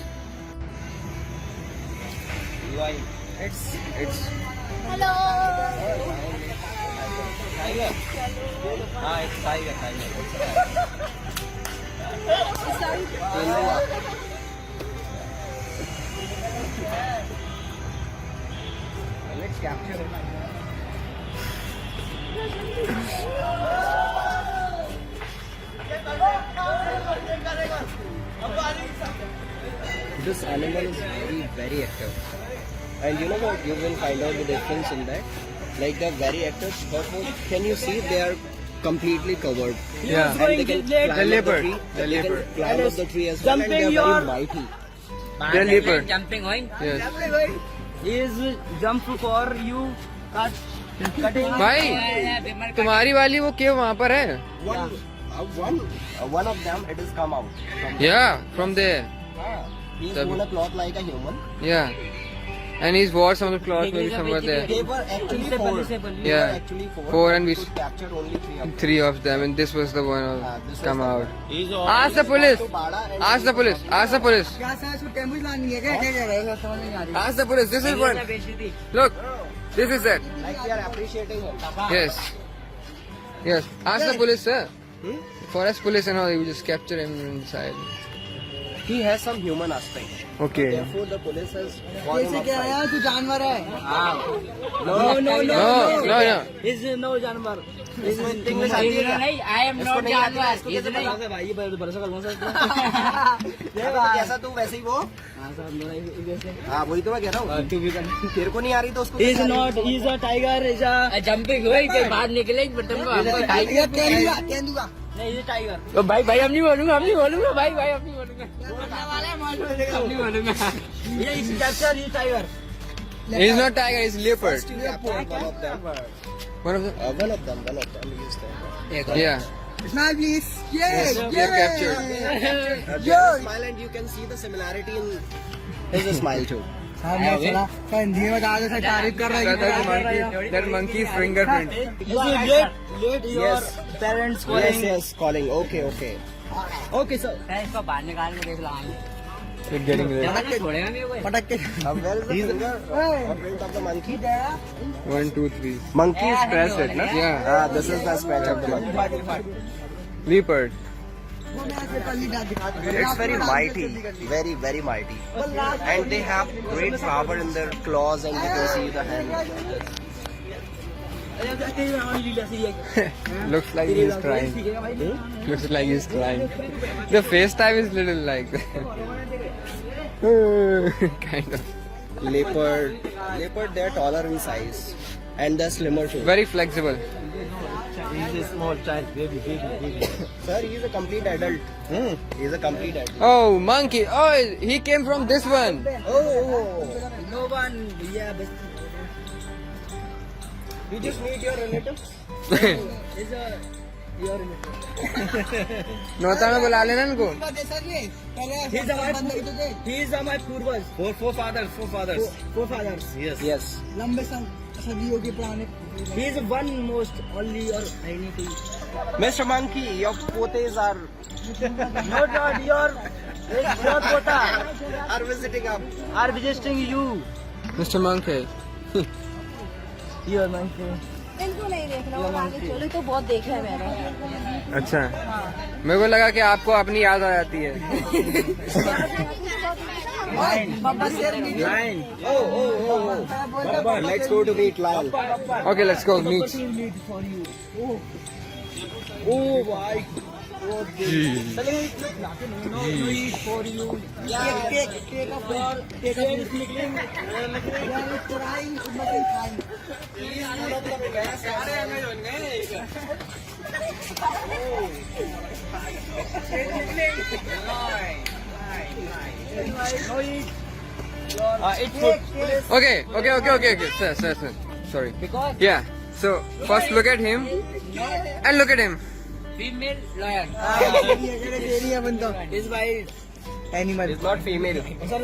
[SPEAKER 1] It's
[SPEAKER 2] Hello.
[SPEAKER 1] tiger. It's tiger. Let's capture it. This animal is very active. And you know what? You will find out the difference in that. Like they're very active. Can you see they are completely covered?
[SPEAKER 3] Yeah.
[SPEAKER 1] And they can climb up the
[SPEAKER 3] leopard.
[SPEAKER 1] tree.
[SPEAKER 3] The
[SPEAKER 1] They can
[SPEAKER 3] leopard.
[SPEAKER 1] climb up the tree as well. And they're very mighty.
[SPEAKER 3] They're leopard.
[SPEAKER 2] Jumping going.
[SPEAKER 3] Yes.
[SPEAKER 4] is jump for you cutting.
[SPEAKER 3] भाई तुम्हारी वाली वो क्यों वहाँ पर है?
[SPEAKER 1] One of them, it has come out.
[SPEAKER 3] Yeah, from there.
[SPEAKER 1] He's
[SPEAKER 3] The-
[SPEAKER 1] worn a cloth like a human.
[SPEAKER 3] Yeah. And he's wore some of the clothes maybe somewhere there.
[SPEAKER 1] They were actually four. They were
[SPEAKER 3] Yeah.
[SPEAKER 1] actually four.
[SPEAKER 3] Four and we
[SPEAKER 1] could capture only three of them.
[SPEAKER 3] three of them, and this was the one
[SPEAKER 1] This was
[SPEAKER 3] come
[SPEAKER 1] the
[SPEAKER 3] out.
[SPEAKER 1] one.
[SPEAKER 3] Ask the police.
[SPEAKER 1] To Bada and
[SPEAKER 3] Ask the police. Ask the police.
[SPEAKER 4] क्या sir इसको tempo लानी है क्या क्या कह रहे हैं समझ नहीं आ रही
[SPEAKER 3] Ask the police. This is one. Look, this is it.
[SPEAKER 1] Like we are appreciating him.
[SPEAKER 3] Yes. Yes. Ask the police, sir. Forest police and all. You just capture him inside.
[SPEAKER 1] He has some human aspect.
[SPEAKER 3] Okay.
[SPEAKER 1] Therefore, the police has called him
[SPEAKER 4] कैसे कह रहा
[SPEAKER 1] outside.
[SPEAKER 4] है तू जानवर है
[SPEAKER 1] No,
[SPEAKER 3] No, no.
[SPEAKER 4] Is no जानवर
[SPEAKER 1] English आती है क्या?
[SPEAKER 2] नहीं, I am not जानवर.
[SPEAKER 4] इसको कैसे पता है भाई ये भरोसा कर कौन सा
[SPEAKER 1] जैसा तू वैसे ही वो. हाँ वही तो मैं कह रहा हूँ. तेरे को नहीं आ रही तो उसको.
[SPEAKER 4] Is not is a tiger is a
[SPEAKER 2] jumping हुई के बाहर निकले बटन को हमको टाइगर
[SPEAKER 4] तेंदुआ नहीं ये टाइगर
[SPEAKER 2] तो भाई हम नहीं बोलूंगा भाई अब नहीं बोलूंगा अब नहीं बोलूंगा
[SPEAKER 4] ये इस कैप्चर ये tiger
[SPEAKER 3] He's not tiger. He's leopard.
[SPEAKER 1] One of them.
[SPEAKER 3] One of the.
[SPEAKER 1] One of them. Use that.
[SPEAKER 3] Yeah.
[SPEAKER 4] Smile please
[SPEAKER 3] Yes, you're captured.
[SPEAKER 1] Smile and you can see the similarity in his smile too.
[SPEAKER 4] Hindi में कहा जैसे तारीफ कर रहा
[SPEAKER 3] That monkey's fingerprint.
[SPEAKER 4] Let your parents
[SPEAKER 1] Yes, calling. Okay.
[SPEAKER 4] Okay sir
[SPEAKER 2] इसको बाहर निकाल के देख लो
[SPEAKER 3] You're getting there.
[SPEAKER 2] छोड़ेगा नहीं कोई
[SPEAKER 4] पटक के
[SPEAKER 1] Where is the finger or print of the monkey?
[SPEAKER 3] 1, 2, 3.
[SPEAKER 1] Monkey is scratched it, na?
[SPEAKER 3] Yeah.
[SPEAKER 1] This is the scratch of the monkey.
[SPEAKER 3] Leopard.
[SPEAKER 1] It's very mighty, very very mighty, and they have great power in their claws, and you can see the hand.
[SPEAKER 3] Looks like he's crying. Looks like he's crying. The FaceTime is little like kind of
[SPEAKER 1] Leopard, they're taller in size, and they're slimmer too.
[SPEAKER 3] very flexible.
[SPEAKER 4] He's a small child, baby.
[SPEAKER 1] Sir, he's a complete adult. He's a complete adult.
[SPEAKER 3] Oh, monkey! Oh, he came from this one.
[SPEAKER 1] Oh,
[SPEAKER 4] No one, yeah, but
[SPEAKER 1] you just meet your relatives.
[SPEAKER 4] is a your
[SPEAKER 3] नौता में बुला लेना इनको.
[SPEAKER 4] He's my purvas,
[SPEAKER 5] Forefathers.
[SPEAKER 4] forefathers.
[SPEAKER 1] Yes.
[SPEAKER 4] लंबे सदियों के पुराने. He is one most only or anything.
[SPEAKER 1] Mr. Monkey, your potes are
[SPEAKER 4] Not your pota
[SPEAKER 1] are visiting up.
[SPEAKER 4] are visiting you.
[SPEAKER 3] Mr. Monkey.
[SPEAKER 4] Your monkey.
[SPEAKER 6] इनको नहीं देखना और आगे चलो तो बहुत देखा है मैंने.
[SPEAKER 3] अच्छा. मेरे को लगा कि आपको अपनी याद आ जाती है.
[SPEAKER 4] Nine.
[SPEAKER 1] Let's go to meet Lal.
[SPEAKER 3] Okay, let's go meet.
[SPEAKER 4] Oh my.
[SPEAKER 3] Okay. Sir. Sorry. Yeah. So first look at him and look at him.
[SPEAKER 4] Female lion. Is by animal.
[SPEAKER 1] It's not female.
[SPEAKER 4] Sir,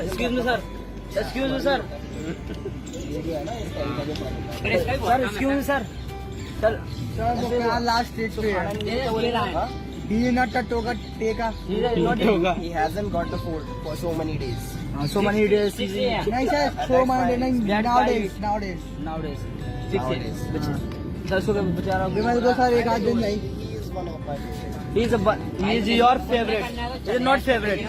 [SPEAKER 4] excuse me, sir. Excuse me, sir. Sir, excuse me, sir. Sir, last stage पे. He is not a toga teka. He is not toga.
[SPEAKER 1] He hasn't got the food for so many days.
[SPEAKER 4] So many days. नहीं sir, so many days. Nowadays. 6 days. Sir so बचा रहा हूँ मैं तो sir एक आध दिन नहीं.
[SPEAKER 1] He is one of my favorites.
[SPEAKER 4] He is your favorite. He is not favorite. He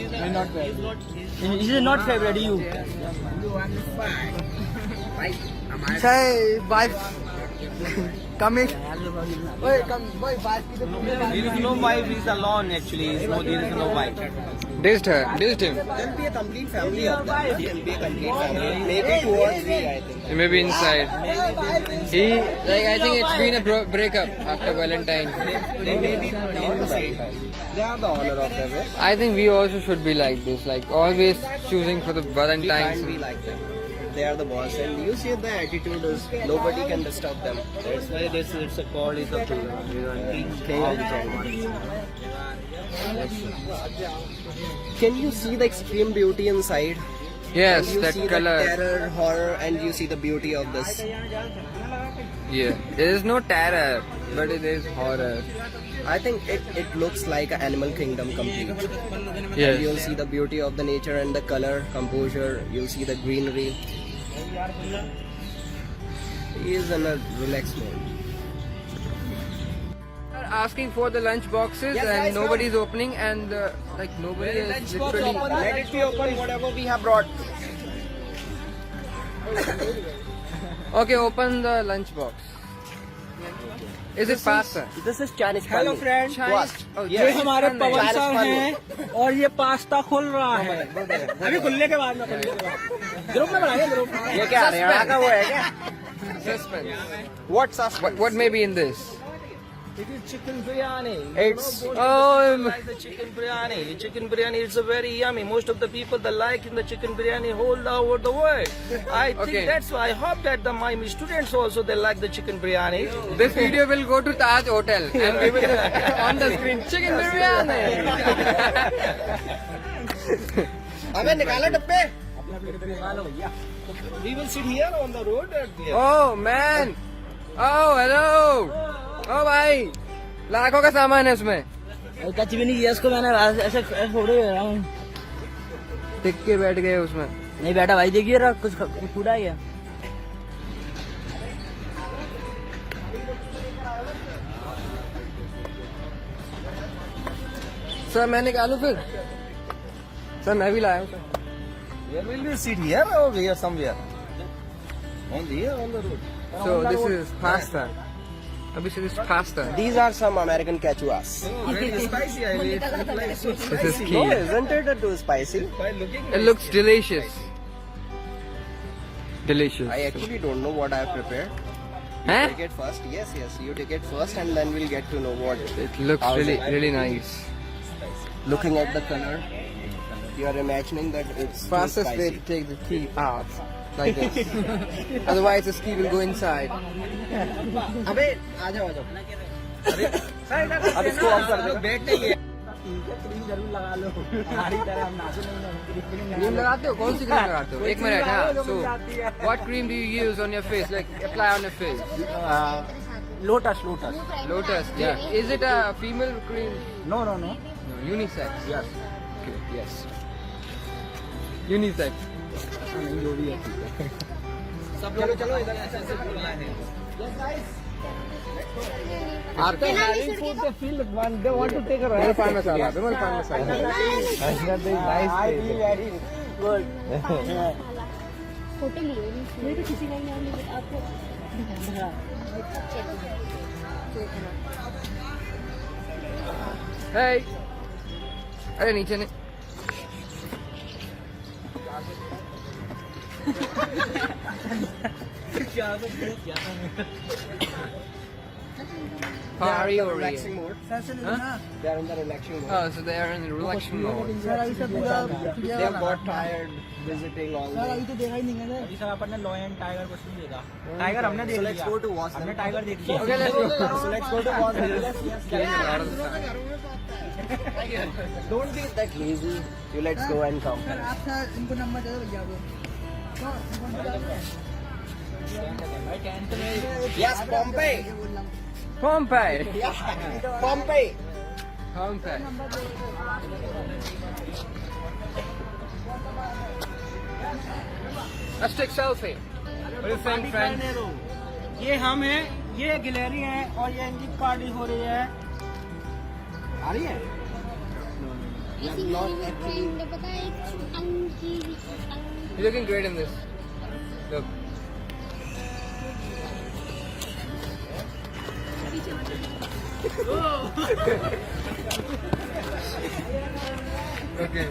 [SPEAKER 4] is not favorite. He is not favorite. You. Say wife. Coming. Wait, come. Wait, wife.
[SPEAKER 5] There is no wife. He's alone actually. There is no wife.
[SPEAKER 3] Dissed him.
[SPEAKER 1] There'll be a complete family of them. There'll be a complete family. Maybe 2 or 3, I think.
[SPEAKER 3] Maybe inside. I think it's been a breakup after Valentine.
[SPEAKER 1] They may be inside. They have the honor of them.
[SPEAKER 3] I think we also should be like this, like always choosing for the
[SPEAKER 1] We
[SPEAKER 3] Valentines.
[SPEAKER 1] can't be like them. They are the boss, and you see the attitude is nobody can disturb them.
[SPEAKER 5] That's why it's a call is a
[SPEAKER 1] Can you see the extreme beauty inside?
[SPEAKER 3] Yes,
[SPEAKER 1] And you
[SPEAKER 3] that
[SPEAKER 1] see
[SPEAKER 3] color.
[SPEAKER 1] the terror, horror, and you see the beauty of this.
[SPEAKER 3] Yeah, there is no terror, but it is horror.
[SPEAKER 1] I think it looks like an animal kingdom complete.
[SPEAKER 3] Yes.
[SPEAKER 1] You'll see the beauty of the nature and the color, composure. You'll see the greenery. He is in a relaxed mode.
[SPEAKER 3] Asking for the lunch boxes and nobody is opening, and like nobody is literally.
[SPEAKER 1] Let it be open, whatever we have brought.
[SPEAKER 3] Okay, open the lunch box. Is it pasta?
[SPEAKER 1] This is Chinese
[SPEAKER 4] Hello
[SPEAKER 1] paneer.
[SPEAKER 4] friends.
[SPEAKER 3] Chinese. Oh,
[SPEAKER 4] ये
[SPEAKER 3] yes,
[SPEAKER 4] हमारे
[SPEAKER 3] paneer.
[SPEAKER 4] पवन
[SPEAKER 1] Chinese
[SPEAKER 4] sir
[SPEAKER 1] paneer.
[SPEAKER 4] हैं और ये pasta खुल रहा है. अभी खुलने के बाद में ग्रुप में बनाएंगे ग्रुप.
[SPEAKER 1] ये क्या हरियाणा का वो है क्या?
[SPEAKER 3] Suspense.
[SPEAKER 1] What suspense?
[SPEAKER 3] What may be in this?
[SPEAKER 5] It is chicken biryani.
[SPEAKER 1] It's
[SPEAKER 3] Oh,
[SPEAKER 5] Like the chicken biryani. Chicken biryani is a very yummy. Most of the people they like in the chicken biryani all over the world. I think
[SPEAKER 3] Okay.
[SPEAKER 5] that's why I hope that my students also they like the chicken biryani.
[SPEAKER 3] this video will go to Taj Hotel and we will on the screen chicken biryani.
[SPEAKER 1] अबे निकालो डब्बे.
[SPEAKER 5] We will sit here on the road.
[SPEAKER 3] Oh man. Oh hello. Oh भाई, लाखों का सामान है उसमें.
[SPEAKER 4] Touch भी नहीं किया इसको मैंने ऐसे छोड़े रहा हूँ.
[SPEAKER 3] टिक के बैठ गए उसमें.
[SPEAKER 4] नहीं बैठा भाई देखिए रहा कुछ फूटा ही है.
[SPEAKER 3] सर मैं निकालूं फिर? सर मैं भी लाया हूँ sir.
[SPEAKER 5] Where will we sit here or here somewhere? On here on the road.
[SPEAKER 3] So this is pasta. Abhi this is pasta.
[SPEAKER 1] These are some American cachuas.
[SPEAKER 5] Very spicy. I mean, it looks like so
[SPEAKER 3] This is
[SPEAKER 5] spicy.
[SPEAKER 1] No,
[SPEAKER 3] key.
[SPEAKER 1] isn't it too spicy?
[SPEAKER 5] By looking
[SPEAKER 3] It looks delicious. Delicious.
[SPEAKER 1] I actually don't know what I have prepared. You
[SPEAKER 3] Huh?
[SPEAKER 1] take it first. Yes, you take it first, and then we'll get to know what.
[SPEAKER 3] It looks
[SPEAKER 1] How's
[SPEAKER 3] really
[SPEAKER 1] it?
[SPEAKER 3] really nice.
[SPEAKER 1] Looking at the color, you are imagining that it's too
[SPEAKER 3] Fastest way
[SPEAKER 1] spicy.
[SPEAKER 3] to take the key out like this. Otherwise this key will go inside.
[SPEAKER 1] अबे आ जाओ. अब इसको of कर दो.
[SPEAKER 5] बैठने ही है.
[SPEAKER 4] Cream जरूर लगा लो हमारी तरह हम नाचो नहीं.
[SPEAKER 3] क्रीम लगाते हो? कौन सी क्रीम लगाते हो? एक मिनट. हाँ. So what cream do you use on your face? Like apply on your face?
[SPEAKER 4] Lotus.
[SPEAKER 3] Lotus. Yeah. Is it a female cream?
[SPEAKER 4] No
[SPEAKER 3] No. Unisex.
[SPEAKER 4] Yes
[SPEAKER 3] Okay. Yes. Unisex.
[SPEAKER 4] जो भी है.
[SPEAKER 5] सब लोग चलो इधर ऐसे बोलना है.
[SPEAKER 1] After having food, they feel one. They want to take a
[SPEAKER 3] Vimal
[SPEAKER 1] rest.
[SPEAKER 3] pan masala. Vimal pan masala.
[SPEAKER 6] Photo लिए मेरे को किसी का ही नाम नहीं आपको
[SPEAKER 3] Hey. अरे नीचे नहीं. Party over
[SPEAKER 1] Relaxing
[SPEAKER 3] here.
[SPEAKER 1] mode.
[SPEAKER 3] Huh?
[SPEAKER 1] They are in the relaxing mode.
[SPEAKER 3] Oh, so they are in the relaxing mode.
[SPEAKER 1] They have got tired visiting all day.
[SPEAKER 4] अभी सर अपन ने लॉयन टाइगर कुछ नहीं देखा. Tiger हमने देख
[SPEAKER 1] So
[SPEAKER 4] लिया.
[SPEAKER 1] let's go to watch
[SPEAKER 4] हमने
[SPEAKER 1] them.
[SPEAKER 4] Tiger देख लिया.
[SPEAKER 3] Okay, let's go.
[SPEAKER 1] So let's go to watch them.
[SPEAKER 3] Getting a lot of the time.
[SPEAKER 1] Don't be that lazy. You let's go and come. Yes, Pompey.
[SPEAKER 3] Pompeii.
[SPEAKER 1] Pompey.
[SPEAKER 3] Pompeii. Let's take selfie. What do you think, friend?
[SPEAKER 4] ये हम हैं, ये गिलहरी हैं और ये इनकी party हो रही है.
[SPEAKER 1] आ रही है?
[SPEAKER 6] पता है
[SPEAKER 3] You're looking great in this. Look. Okay.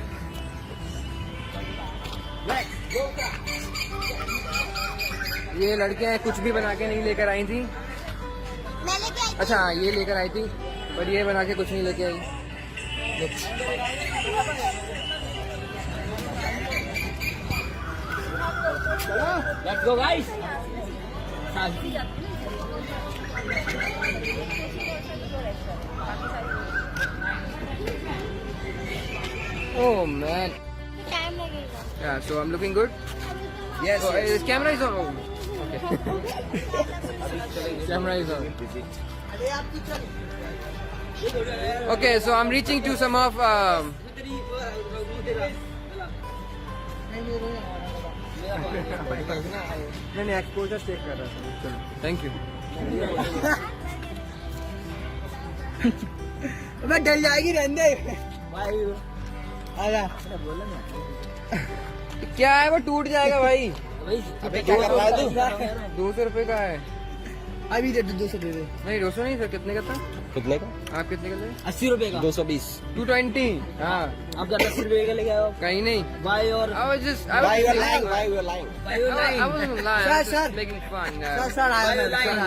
[SPEAKER 3] ये लड़कियां कुछ भी बना के नहीं लेकर आई थी. अच्छा हाँ, ये लेकर आई थी पर ये बना के कुछ नहीं लेके आई.
[SPEAKER 4] Let's go, guys.
[SPEAKER 3] Oh man.
[SPEAKER 6] Time लगेगा
[SPEAKER 3] Yeah, so I'm looking good.
[SPEAKER 1] Yes,
[SPEAKER 3] Oh,
[SPEAKER 1] yes.
[SPEAKER 3] this camera is on. Oh, okay. Camera is on. Okay, so I'm reaching to some of.
[SPEAKER 1] मैंने एक्सपोजर चेक कर रहा था.
[SPEAKER 3] Thank you.
[SPEAKER 1] मैं डल जाएगी रहने. आजा.
[SPEAKER 3] क्या है वो टूट जाएगा भाई.
[SPEAKER 1] अबे क्या कर रहा है तू?
[SPEAKER 3] 200 रुपए का है.
[SPEAKER 1] अभी दे 200 दे दे.
[SPEAKER 3] नहीं 200 नहीं सर. कितने का था?
[SPEAKER 1] कितने का?
[SPEAKER 3] आप कितने का ले?
[SPEAKER 4] 80 रुपए का.
[SPEAKER 1] 220.
[SPEAKER 3] 220. हाँ.
[SPEAKER 4] आप जरा 80 रुपए का लेके आओ.
[SPEAKER 3] कहीं नहीं.
[SPEAKER 4] भाई और
[SPEAKER 3] I was just.
[SPEAKER 1] Why you are lying? Why you are lying?
[SPEAKER 3] I wasn't lying. I was just making fun.
[SPEAKER 1] sir,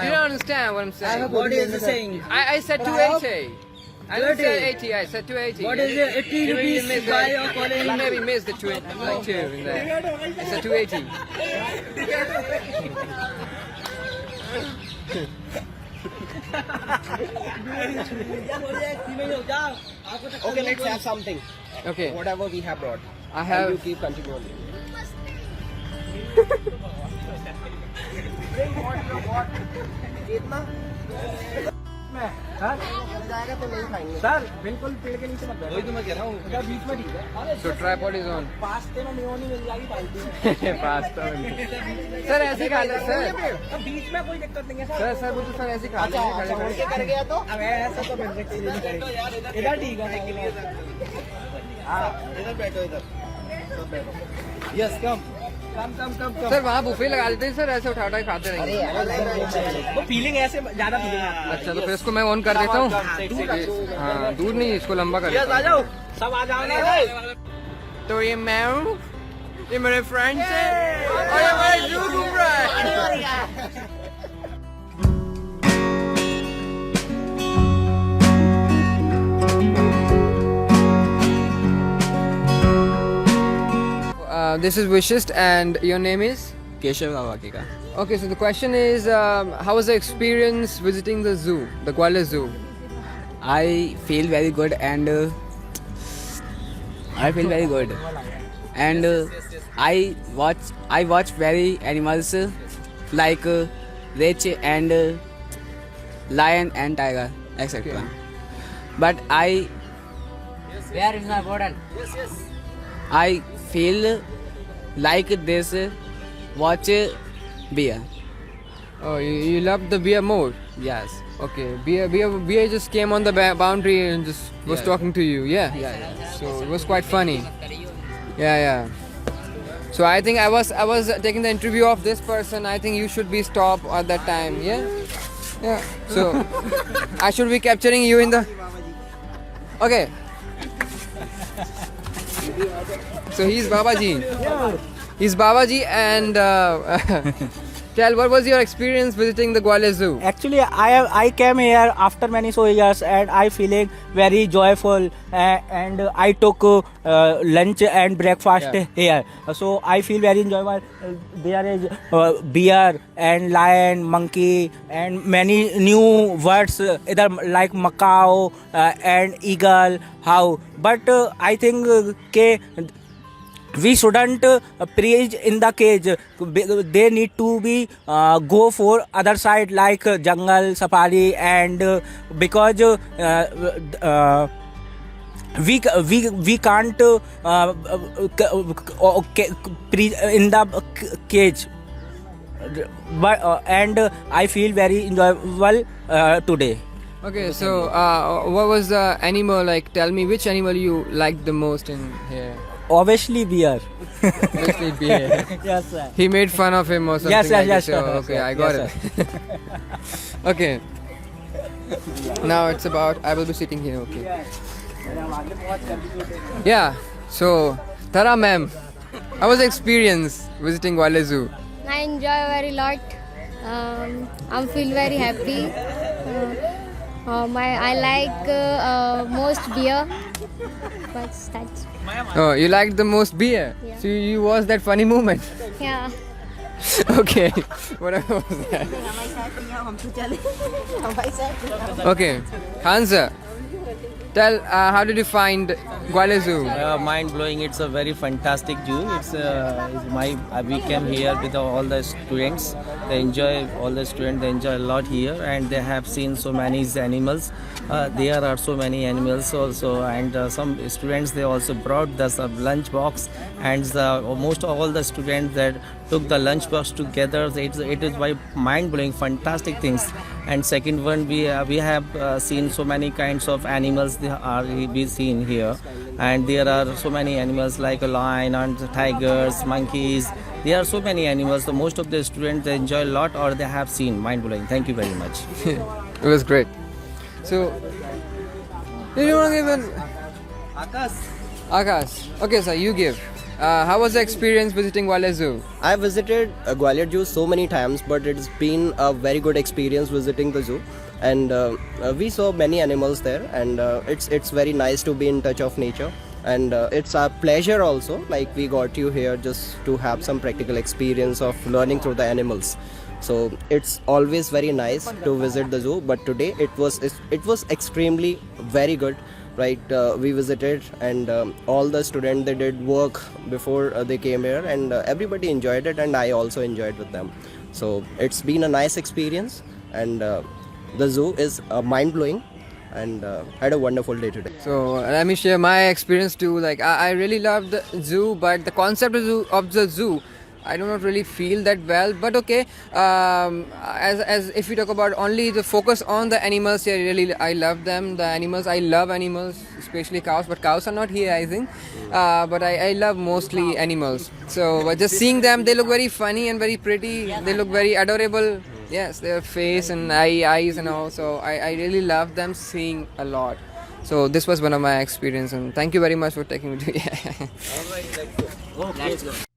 [SPEAKER 3] You don't understand what I'm saying.
[SPEAKER 4] what is the saying?
[SPEAKER 3] I said 280. I didn't say 80. I said 280.
[SPEAKER 4] What is it? 80
[SPEAKER 3] You maybe
[SPEAKER 4] rupees
[SPEAKER 3] missed
[SPEAKER 4] buy
[SPEAKER 3] it.
[SPEAKER 4] or calling?
[SPEAKER 3] You maybe missed the 2 like 2 in there. I said 280.
[SPEAKER 1] Okay, let's have something.
[SPEAKER 3] Okay.
[SPEAKER 1] Whatever we have brought.
[SPEAKER 3] I
[SPEAKER 1] And you
[SPEAKER 3] have.
[SPEAKER 1] keep continuing.
[SPEAKER 4] Sir बिल्कुल पेड़ के नीचे मत बैठो।
[SPEAKER 5] वही तो मैं कह रहा हूँ।
[SPEAKER 4] इधर बीच में ठीक है। अरे
[SPEAKER 3] So tripod is on.
[SPEAKER 4] पास्ते में मेयोनी मिल जाएगी पाल्टी।
[SPEAKER 3] Pasta. Sir, ऐसे खा ले सर.
[SPEAKER 4] तो बीच में कोई दिक्कत नहीं है सर।
[SPEAKER 3] सर वो तो सर ऐसे खा लेंगे खड़े खड़े.
[SPEAKER 4] कर गया तो अब ऐसा तो मिल सकती नहीं करेगी। इधर ठीक है। हाँ
[SPEAKER 5] इधर बैठो इधर। Yes come.
[SPEAKER 3] सर वहाँ बुफे लगा देते हैं सर, ऐसे उठा उठा के खाते रहेंगे.
[SPEAKER 4] वो फीलिंग ऐसे ज्यादा फीलिंग आती है।
[SPEAKER 3] अच्छा तो फिर इसको मैं ऑन कर देता हूँ. हाँ दूर नहीं, इसको लंबा कर
[SPEAKER 5] यस
[SPEAKER 3] देता
[SPEAKER 5] आ
[SPEAKER 3] हूँ.
[SPEAKER 5] जाओ। सब आ जाओ ना।
[SPEAKER 3] तो ये मैं हूँ, ये मेरे फ्रेंड्स हैं और ये मेरे जू घूम रहा है. This is Vishist and your name is?
[SPEAKER 2] Keshav कावाकी का.
[SPEAKER 3] Okay, so the question is, how was the experience visiting the zoo, the Gwalior Zoo?
[SPEAKER 2] I feel very good and I watch very animals like rich and lion and tiger etc.
[SPEAKER 3] Okay.
[SPEAKER 2] But where is my bottle? I feel like this watch beer.
[SPEAKER 3] Oh, you love the beer more?
[SPEAKER 2] Yes.
[SPEAKER 3] Okay, beer just came on the boundary and just was
[SPEAKER 2] Yeah.
[SPEAKER 3] talking to you, yeah?
[SPEAKER 2] Yeah.
[SPEAKER 3] So it was quite funny. Yeah. So I think I was taking the interview of this person. I think you should be stopped at that time, yeah? Yeah. So I should be capturing you in the. Okay. So he's Babaji. He's Babaji and tell what was your experience visiting the Gwalior Zoo?
[SPEAKER 4] Actually, I came here after many so years and I feeling very joyful and I took lunch and breakfast
[SPEAKER 3] Yeah.
[SPEAKER 4] here. So I feel very enjoyable. There is bear and lion, monkey and many new words either like macaw and eagle, how. But I think we shouldn't preach in the cage. They need to be go for other side like jungle safari and because we can't preach in the cage. But and I feel very enjoyable today.
[SPEAKER 3] Okay, so what was the animal like? Tell me which animal you liked the most in here.
[SPEAKER 4] Obviously bear.
[SPEAKER 3] Obviously bear.
[SPEAKER 4] Yes sir.
[SPEAKER 3] He made fun of him or something.
[SPEAKER 4] Yes,
[SPEAKER 3] like
[SPEAKER 4] yes,
[SPEAKER 3] this.
[SPEAKER 4] yes,
[SPEAKER 3] Oh, okay,
[SPEAKER 4] yes,
[SPEAKER 3] I got
[SPEAKER 4] yes,
[SPEAKER 3] it. Okay. Now it's about I will be sitting here. Okay. Yeah. So Tara ma'am, how was the experience visiting Gwalior Zoo?
[SPEAKER 7] I enjoy very lot. I feel very happy. I like most beer. But that's
[SPEAKER 3] Oh, you liked the most beer.
[SPEAKER 7] Yeah.
[SPEAKER 3] So you was that funny moment.
[SPEAKER 7] yeah.
[SPEAKER 3] Okay. Whatever was that. Okay. Hansa, tell how did you find Gwalior Zoo?
[SPEAKER 5] Mind blowing. It's a very fantastic zoo. We came here with all the students. They enjoy a lot here, and they have seen so many animals. There are so many animals also, and some students they also brought the lunch box, and most of all the students that took the lunch box together. It is mind blowing, fantastic things. And second one, we have seen so many kinds of animals we seen here, and there are so many animals like a lion and tigers, monkeys. There are so many animals. So most of the students they enjoy a lot, or they have seen. Mind blowing. Thank you very much.
[SPEAKER 3] It was great. So, you want to give an Akash? Okay, sir, you give. How was the experience visiting Gwalior Zoo?
[SPEAKER 1] I visited Gwalior Zoo so many times, but it's been a very good experience visiting the zoo. And we saw many animals there, and it's very nice to be in touch of nature. And it's a pleasure also, like we got you here just to have some practical experience of learning through the animals. So it's always very nice to visit the zoo, but today it was extremely very good. Right, we visited, and all the students they did work before they came here, and everybody enjoyed it, and I also enjoyed with them. So it's been a nice experience, and the zoo is mind blowing. and had a wonderful day today.
[SPEAKER 3] So let me share my experience too. Like I really love the zoo, but the concept of the zoo, I do not really feel that well. But okay, as if we talk about only the focus on the animals here, really I love them. The animals, I love animals, especially cows. But cows are not here, I think. But I love mostly animals. So but just seeing them, they look very funny and very pretty. They look very adorable. Yes, their face and eyes and all. So I really love them seeing a lot. So this was one of my experience, and thank you very much for taking me to.
[SPEAKER 4] Let's go.